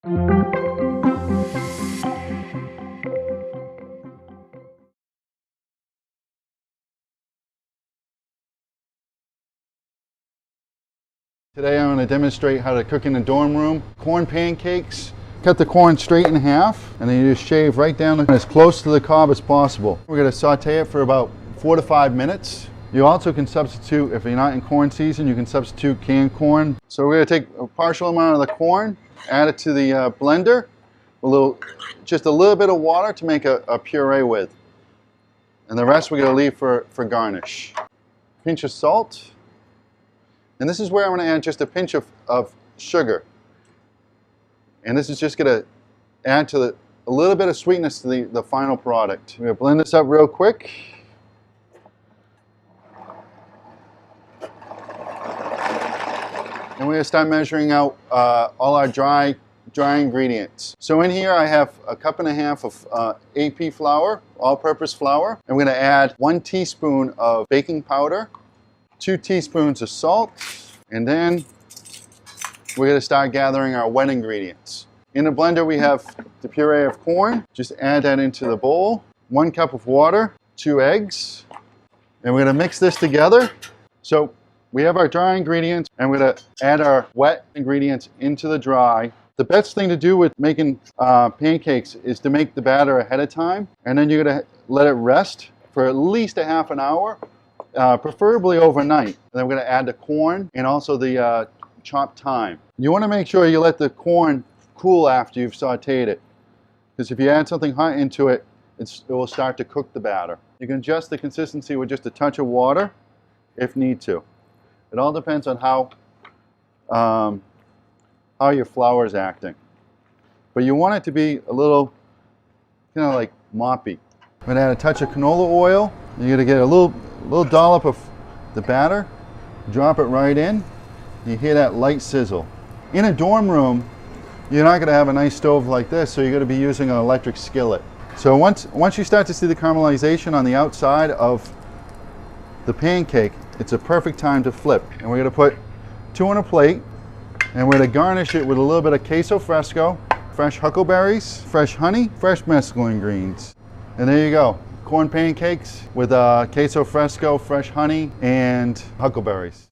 Today I'm going to demonstrate how to cook in the dorm room. Corn pancakes. Cut the corn straight in half and then you just shave right down as close to the cob as possible. We're going to saute it for about 4 to 5 minutes. You also can substitute, if you're not in corn season, you can substitute canned corn. So we're going to take a partial amount of the corn, add it to the blender, just a little bit of water to make a puree with. And the rest we're going to leave for garnish. Pinch of salt. And this is where I'm going to add just a pinch of sugar. And this is just going to add to a little bit of sweetness to the final product. We're going to blend this up real quick. And we're going to start measuring out all our dry ingredients. So in here I have a cup and a half of AP flour, all-purpose flour. And we're going to add 1 teaspoon of baking powder, 2 teaspoons of salt, and then we're going to start gathering our wet ingredients. In the blender we have the puree of corn. Just add that into the bowl. 1 cup of water, 2 eggs, and we're going to mix this together. So we have our dry ingredients and we're going to add our wet ingredients into the dry. The best thing to do with making pancakes is to make the batter ahead of time, and then you're going to let it rest for at least a half an hour. Preferably overnight. And then we're going to add the corn and also the chopped thyme. You want to make sure you let the corn cool after you've sauteed it, because if you add something hot into it, it will start to cook the batter. You can adjust the consistency with just a touch of water if need to. It all depends on how your flour is acting. But you want it to be a little kind of like moppy. I'm going to add a touch of canola oil. You're going to get a little dollop of the batter, drop it right in. You hear that light sizzle. In a dorm room, you're not going to have a nice stove like this, so you're going to be using an electric skillet. So once you start to see the caramelization on the outside of the pancake, it's a perfect time to flip. And we're going to put 2 on a plate, and we're going to garnish it with a little bit of queso fresco, fresh huckleberries, fresh honey, fresh mesclun greens. And there you go. Corn pancakes with queso fresco, fresh honey, and huckleberries.